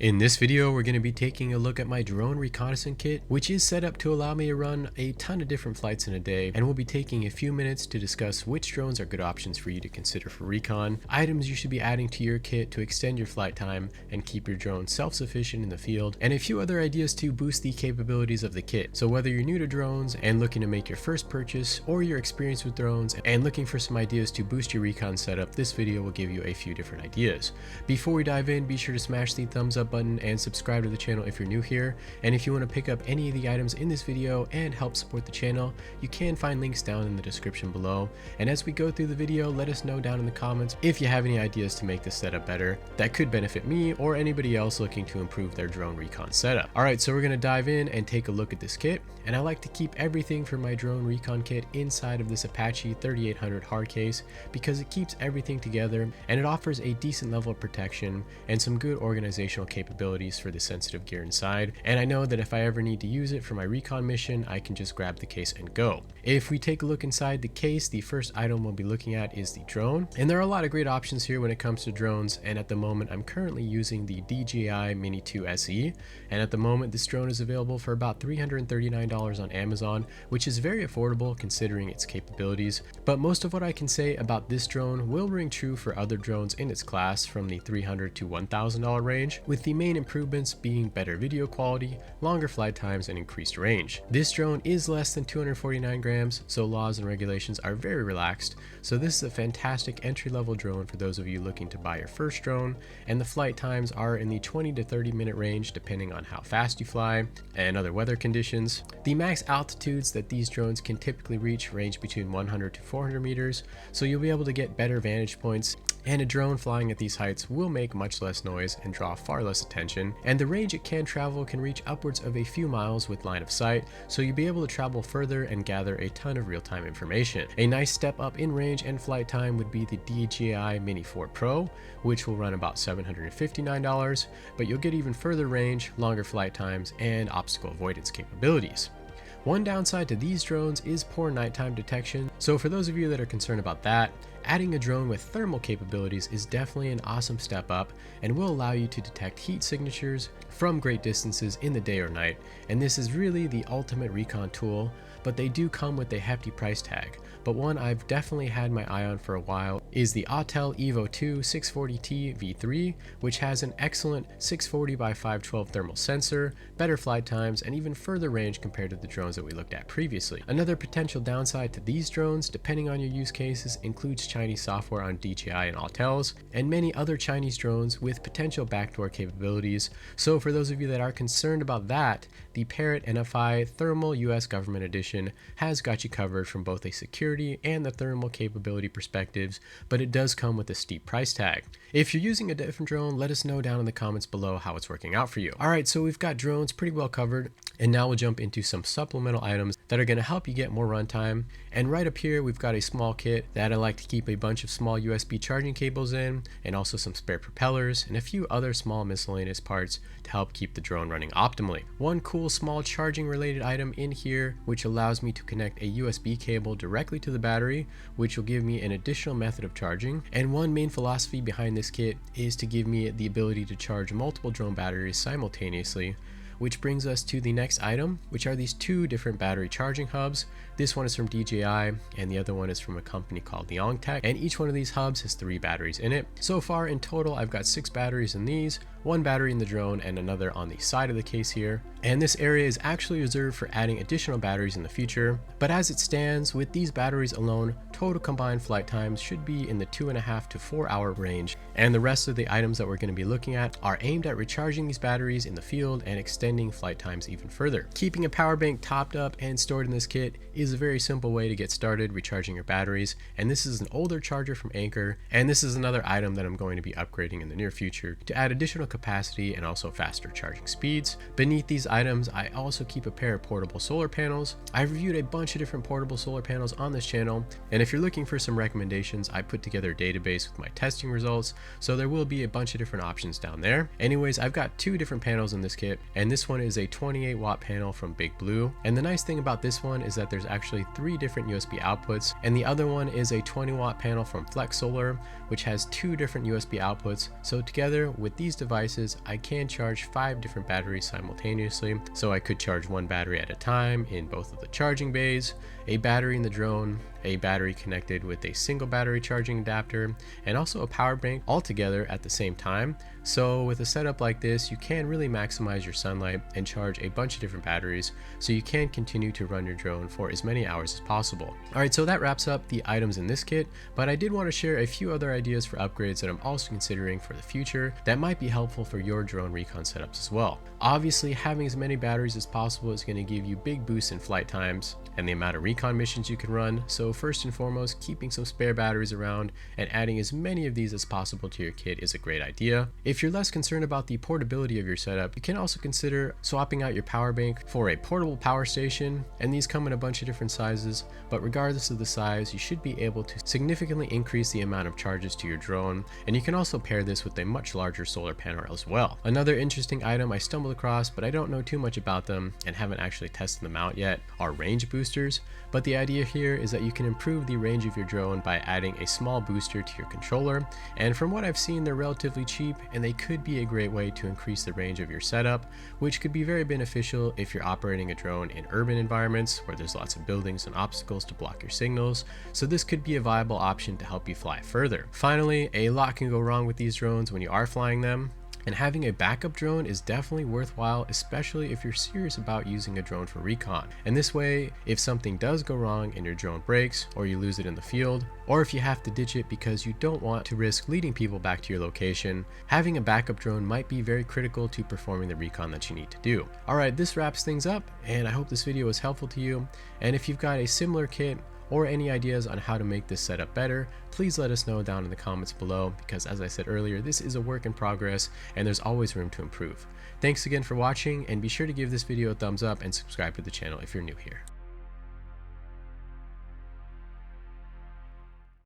In this video, we're going to be taking a look at my drone reconnaissance kit, which is set up to allow me to run a ton of different flights in a day, and we'll be taking a few minutes to discuss which drones are good options for you to consider for recon, items you should be adding to your kit to extend your flight time and keep your drone self-sufficient in the field, and a few other ideas to boost the capabilities of the kit. So whether you're new to drones and looking to make your first purchase, or you're experienced with drones and looking for some ideas to boost your recon setup, this video will give you a few different ideas. Before we dive in, be sure to smash the thumbs up button and subscribe to the channel if you're new here. And if you want to pick up any of the items in this video and help support the channel, you can find links down in the description below. And as we go through the video, let us know down in the comments if you have any ideas to make this setup better that could benefit me or anybody else looking to improve their drone recon setup. Alright, so we're going to dive in and take a look at this kit. And I like to keep everything for my drone recon kit inside of this Apache 3800 hard case because it keeps everything together and it offers a decent level of protection and some good organizational capabilities for the sensitive gear inside. And I know that if I ever need to use it for my recon mission, I can just grab the case and go. If we take a look inside the case, the first item we'll be looking at is the drone. And there are a lot of great options here when it comes to drones, and at the moment I'm currently using the DJI Mini 2 SE, and at the moment this drone is available for about $339 on Amazon, which is very affordable considering its capabilities. But most of what I can say about this drone will ring true for other drones in its class from the $300 to $1,000 range, with the main improvements being better video quality, longer flight times, and increased range. This drone is less than 249 grams, so laws and regulations are very relaxed, so this is a fantastic entry-level drone for those of you looking to buy your first drone, and the flight times are in the 20 to 30 minute range depending on how fast you fly and other weather conditions. The max altitudes that these drones can typically reach range between 100 to 400 meters, so you'll be able to get better vantage points, and a drone flying at these heights will make much less noise and draw far less attention, and the range it can travel can reach upwards of a few miles with line of sight, so you'll be able to travel further and gather a ton of real-time information. A nice step up in range and flight time would be the DJI Mini 4 Pro, which will run about $759, but you'll get even further range, longer flight times, and obstacle avoidance capabilities. One downside to these drones is poor nighttime detection, so for those of you that are concerned about that, adding a drone with thermal capabilities is definitely an awesome step up and will allow you to detect heat signatures from great distances in the day or night, and this is really the ultimate recon tool, but they do come with a hefty price tag. But one I've definitely had my eye on for a while is the Autel Evo 2 640T V3, which has an excellent 640 by 512 thermal sensor, better flight times, and even further range compared to the drones that we looked at previously. Another potential downside to these drones, depending on your use cases, includes Chinese software on DJI and Autels, and many other Chinese drones with potential backdoor capabilities. So for those of you that are concerned about that, the Parrot NFI Thermal US Government Edition has got you covered from both a security and the thermal capability perspectives, but it does come with a steep price tag. If you're using a different drone, let us know down in the comments below how it's working out for you. Alright, so we've got drones pretty well covered, and now we'll jump into some supplemental items that are going to help you get more runtime. And right up here we've got a small kit that I like to keep a bunch of small USB charging cables in, and also some spare propellers and a few other small miscellaneous parts to help keep the drone running optimally. One cool small charging related item in here which allows me to connect a USB cable directly to the battery, which will give me an additional method of charging. And one main philosophy behind this kit is to give me the ability to charge multiple drone batteries simultaneously, which brings us to the next item, which are these two different battery charging hubs. This one is from DJI and the other one is from a company called Tech, and each one of these hubs has 3 batteries in it. So far in total I've got 6 batteries in these, 1 battery in the drone and another on the side of the case here. And this area is actually reserved for adding additional batteries in the future, but as it stands, with these batteries alone, total combined flight times should be in the 2.5 to 4 hour range, and the rest of the items that we're going to be looking at are aimed at recharging these batteries in the field and extending flight times even further. Keeping a power bank topped up and stored in this kit is a very simple way to get started recharging your batteries, and this is an older charger from Anker, and this is another item that I'm going to be upgrading in the near future to add additional capacity and also faster charging speeds. Beneath these items, I also keep a pair of portable solar panels. I've reviewed a bunch of different portable solar panels on this channel, and if you're looking for some recommendations, I put together a database with my testing results, so there will be a bunch of different options down there. Anyways, I've got 2 different panels in this kit, and this one is a 28 watt panel from Big Blue, and the nice thing about this one is that there's actually 3 different USB outputs, and the other one is a 20 watt panel from Flex Solar, which has 2 different USB outputs. So together with these devices devices, I can charge 5 different batteries simultaneously. So I could charge one battery at a time in both of the charging bays, a battery in the drone, a battery connected with a single battery charging adapter, and also a power bank all together at the same time. So with a setup like this, you can really maximize your sunlight and charge a bunch of different batteries so you can continue to run your drone for as many hours as possible. Alright, so that wraps up the items in this kit, but I did want to share a few other ideas for upgrades that I'm also considering for the future that might be helpful for your drone recon setups as well. Obviously, having as many batteries as possible is going to give you big boosts in flight times and the amount of recon missions you can run, so first and foremost, keeping some spare batteries around and adding as many of these as possible to your kit is a great idea. If you're less concerned about the portability of your setup, you can also consider swapping out your power bank for a portable power station, and these come in a bunch of different sizes, but regardless of the size, you should be able to significantly increase the amount of charges to your drone, and you can also pair this with a much larger solar panel as well. Another interesting item I stumbled across, but I don't know too much about them and haven't actually tested them out yet, are range boosters, but the idea here is that you can improve the range of your drone by adding a small booster to your controller, and from what I've seen, they're relatively cheap and they could be a great way to increase the range of your setup, which could be very beneficial if you're operating a drone in urban environments where there's lots of buildings and obstacles to block your signals, so this could be a viable option to help you fly further. Finally, a lot can go wrong with these drones when you are flying them, and having a backup drone is definitely worthwhile, especially if you're serious about using a drone for recon. And this way, if something does go wrong and your drone breaks, or you lose it in the field, or if you have to ditch it because you don't want to risk leading people back to your location, having a backup drone might be very critical to performing the recon that you need to do. Alright, this wraps things up, and I hope this video was helpful to you. And if you've got a similar kit, or any ideas on how to make this setup better, please let us know down in the comments below, because as I said earlier, this is a work in progress and there's always room to improve. Thanks again for watching, and be sure to give this video a thumbs up and subscribe to the channel if you're new here.